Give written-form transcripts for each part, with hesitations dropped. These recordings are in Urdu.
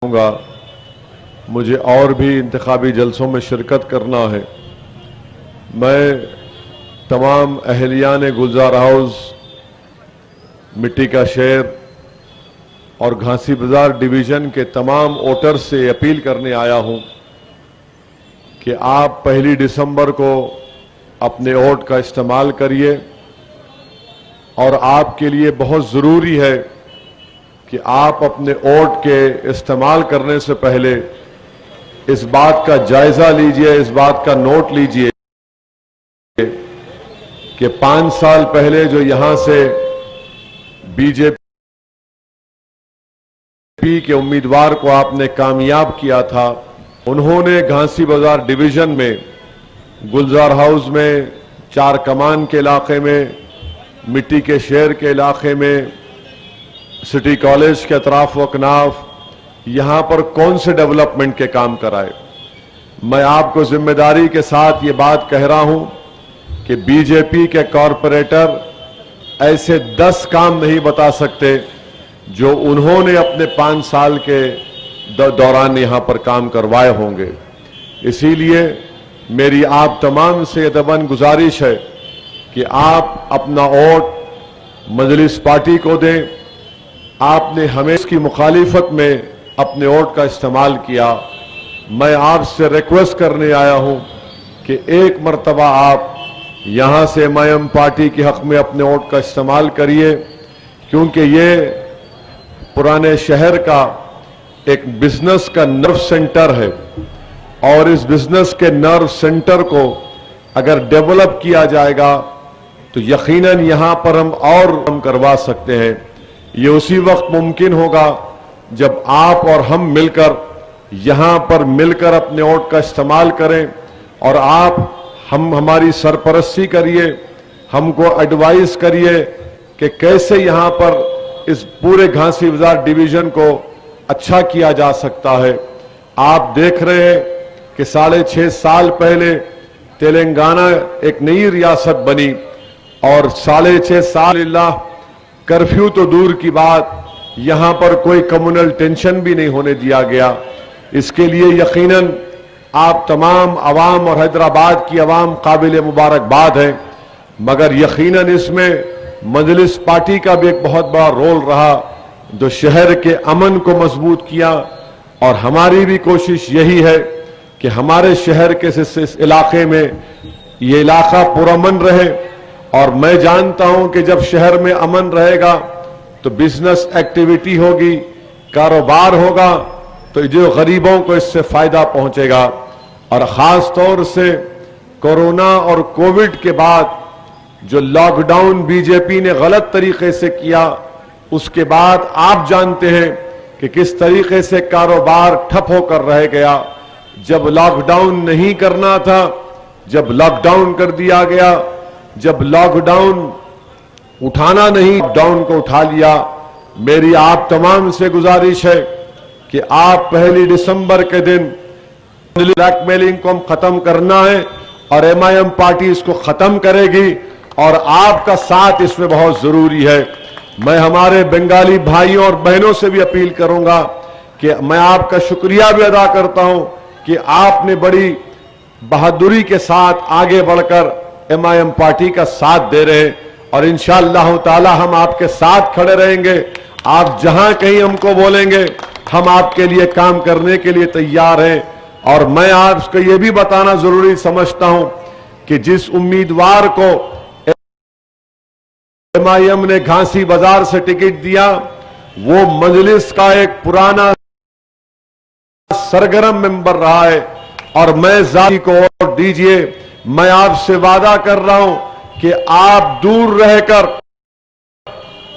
گا مجھے اور بھی انتخابی جلسوں میں شرکت کرنا ہے۔ میں تمام اہلیان گلزار ہاؤس، مٹی کا شہر اور گھانسی بازار ڈویژن کے تمام ووٹرز سے اپیل کرنے آیا ہوں کہ آپ 1 دسمبر کو اپنے ووٹ کا استعمال کریے، اور آپ کے لیے بہت ضروری ہے کہ آپ اپنے ووٹ کے استعمال کرنے سے پہلے اس بات کا جائزہ لیجئے، اس بات کا نوٹ لیجئے کہ 5 سال پہلے جو یہاں سے بی جے پی کے امیدوار کو آپ نے کامیاب کیا تھا، انہوں نے گھانسی بازار ڈویژن میں، گلزار ہاؤس میں، چار کمان کے علاقے میں، مٹی کے شہر کے علاقے میں، سٹی کالج کے اطراف و اکناف، یہاں پر کون سے ڈیولپمنٹ کے کام کرائے۔ میں آپ کو ذمہ داری کے ساتھ یہ بات کہہ رہا ہوں کہ بی جے پی کے کارپوریٹر ایسے 10 کام نہیں بتا سکتے جو انہوں نے اپنے 5 سال کے دوران یہاں پر کام کروائے ہوں گے۔ اسی لیے میری آپ تمام سے ادباً گزارش ہے کہ آپ اپنا ووٹ مجلس پارٹی کو دیں۔ آپ نے ہمیں اس کی مخالفت میں اپنے ووٹ کا استعمال کیا۔ میں آپ سے ریکویسٹ کرنے آیا ہوں کہ ایک مرتبہ آپ یہاں سے ایم پارٹی کے حق میں اپنے ووٹ کا استعمال کریے، کیونکہ یہ پرانے شہر کا ایک بزنس کا نرو سینٹر ہے، اور اس بزنس کے نرو سینٹر کو اگر ڈیولپ کیا جائے گا تو یقیناً یہاں پر ہم اور کام کروا سکتے ہیں۔ یہ اسی وقت ممکن ہوگا جب آپ اور ہم مل کر یہاں پر مل کر اپنے ووٹ کا استعمال کریں، اور آپ ہماری سرپرستی کریے، ہم کو ایڈوائز کریے کہ کیسے یہاں پر اس پورے گھانسی بازار ڈویژن کو اچھا کیا جا سکتا ہے۔ آپ دیکھ رہے ہیں کہ 6.5 سال پہلے تلنگانہ ایک نئی ریاست بنی، اور 6.5 سال اللہ کرفیو تو دور کی بات، یہاں پر کوئی کمیونل ٹینشن بھی نہیں ہونے دیا گیا۔ اس کے لیے یقیناً آپ تمام عوام اور حیدرآباد کی عوام قابل مبارکباد ہیں، مگر یقیناً اس میں مجلس پارٹی کا بھی ایک بہت بڑا رول رہا جو شہر کے امن کو مضبوط کیا، اور ہماری بھی کوشش یہی ہے کہ ہمارے شہر کے اس علاقے میں یہ علاقہ پرامن رہے۔ اور میں جانتا ہوں کہ جب شہر میں امن رہے گا تو بزنس ایکٹیویٹی ہوگی، کاروبار ہوگا، تو جو غریبوں کو اس سے فائدہ پہنچے گا۔ اور خاص طور سے کورونا اور کووڈ کے بعد جو لاک ڈاؤن بی جے پی نے غلط طریقے سے کیا، اس کے بعد آپ جانتے ہیں کہ کس طریقے سے کاروبار ٹھپ ہو کر رہ گیا۔ جب لاک ڈاؤن نہیں کرنا تھا، جب لاک ڈاؤن کر دیا گیا، جب لاک ڈاؤن اٹھانا نہیں، لاک ڈاؤن کو اٹھا لیا۔ میری آپ تمام سے گزارش ہے کہ آپ 1 دسمبر کے دن بلیک میلنگ کو ہم ختم کرنا ہے، اور ایم پارٹی اس کو ختم کرے گی، اور آپ کا ساتھ اس میں بہت ضروری ہے۔ میں ہمارے بنگالی بھائیوں اور بہنوں سے بھی اپیل کروں گا کہ میں آپ کا شکریہ بھی ادا کرتا ہوں کہ آپ نے بڑی بہادری کے ساتھ آگے بڑھ کر ایم پارٹی کا ساتھ دے رہے ہیں، اور انشاءاللہ تعالی ہم آپ کے ساتھ کھڑے رہیں گے۔ آپ جہاں کہیں ہم کو بولیں گے، ہم آپ کے لیے کام کرنے کے لیے تیار ہیں۔ اور میں آپ کو یہ بھی بتانا ضروری سمجھتا ہوں کہ جس امیدوار کو ایم نے گھانسی بازار سے ٹکٹ دیا، وہ مجلس کا ایک پرانا سرگرم ممبر رہا ہے، اور میں ذاتی کو ووٹ دیجئے۔ میں آپ سے وعدہ کر رہا ہوں کہ آپ دور رہ کر،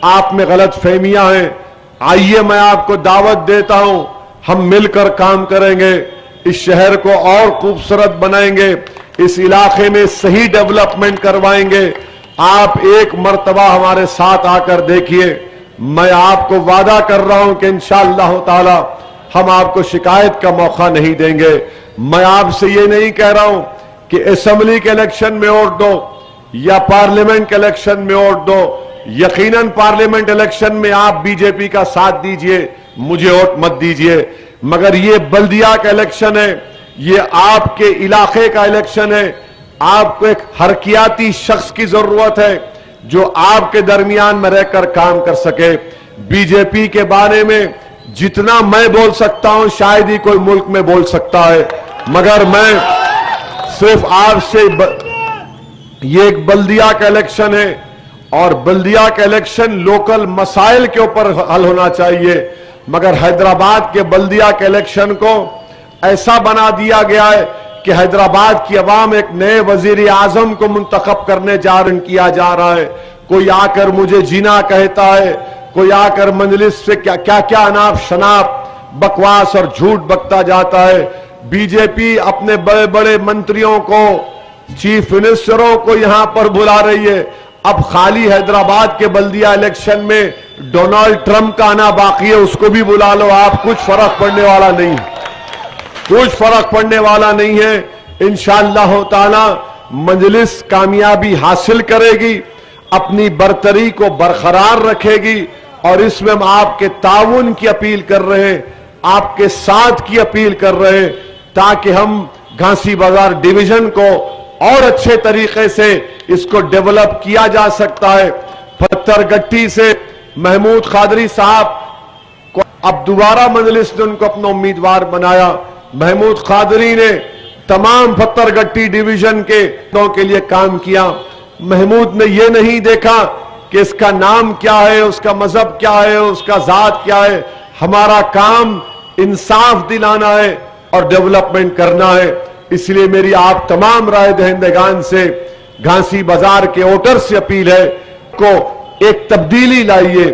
آپ میں غلط فہمیاں ہیں، آئیے میں آپ کو دعوت دیتا ہوں، ہم مل کر کام کریں گے، اس شہر کو اور خوبصورت بنائیں گے، اس علاقے میں صحیح ڈیولپمنٹ کروائیں گے۔ آپ ایک مرتبہ ہمارے ساتھ آ کر دیکھیے۔ میں آپ کو وعدہ کر رہا ہوں کہ انشاءاللہ تعالی ہم آپ کو شکایت کا موقع نہیں دیں گے۔ میں آپ سے یہ نہیں کہہ رہا ہوں کہ اسمبلی کے الیکشن میں ووٹ دو یا پارلیمنٹ کے الیکشن میں ووٹ دو۔ یقیناً پارلیمنٹ الیکشن میں آپ بی جے پی کا ساتھ دیجئے، مجھے ووٹ مت دیجئے، مگر یہ بلدیہ کا الیکشن ہے, یہ آپ کے علاقے کا الیکشن ہے. آپ کو ایک حرکیاتی شخص کی ضرورت ہے جو آپ کے درمیان میں رہ کر کام کر سکے. بی جے پی کے بارے میں جتنا میں بول سکتا ہوں شاید ہی کوئی ملک میں بول سکتا ہے, مگر میں صرف آپ سے یہ ایک بلدیہ کا الیکشن ہے اور بلدیہ کا الیکشن لوکل مسائل کے اوپر حل ہونا چاہیے. مگر حیدرآباد کے بلدیہ کے الیکشن کو ایسا بنا دیا گیا ہے کہ حیدرآباد کی عوام ایک نئے وزیر اعظم کو منتخب کرنے کیا جا رہا ہے. کوئی آ کر مجھے جینا کہتا ہے, کوئی آ کر مجلس سے کیا کیا اناپ شناپ بکواس اور جھوٹ بکتا جاتا ہے. بی جے پی اپنے بڑے بڑے منتریوں کو, چیف منسٹروں کو یہاں پر بلا رہی ہے. اب خالی حیدرآباد کے بلدیہ الیکشن میں ڈونلڈ ٹرمپ کا آنا باقی ہے, اس کو بھی بلا لو, آپ کچھ فرق پڑنے والا نہیں, کچھ فرق پڑنے والا نہیں ہے. انشاءاللہ تعالی مجلس کامیابی حاصل کرے گی, اپنی برتری کو برقرار رکھے گی, اور اس میں ہم آپ کے تعاون کی اپیل کر رہے ہیں, آپ کے ساتھ کی اپیل کر رہے ہیں, تاکہ ہم گھانسی بازار ڈویژن کو اور اچھے طریقے سے اس کو ڈیولپ کیا جا سکتا ہے. پتھر گٹی سے محمود قادری صاحب کو اب دوبارہ مجلس نے ان کو اپنا امیدوار بنایا. محمود قادری نے تمام پتھر گٹی ڈویژن کے لیے کام کیا. محمود نے یہ نہیں دیکھا کہ اس کا نام کیا ہے, اس کا مذہب کیا ہے, اس کا ذات کیا ہے. ہمارا کام انصاف دلانا ہے اور ڈیولپمنٹ کرنا ہے. اس لیے میری آپ تمام رائے دہندگان سے, گھانسی بازار کے ووٹر سے اپیل ہے کو ایک تبدیلی لائیے.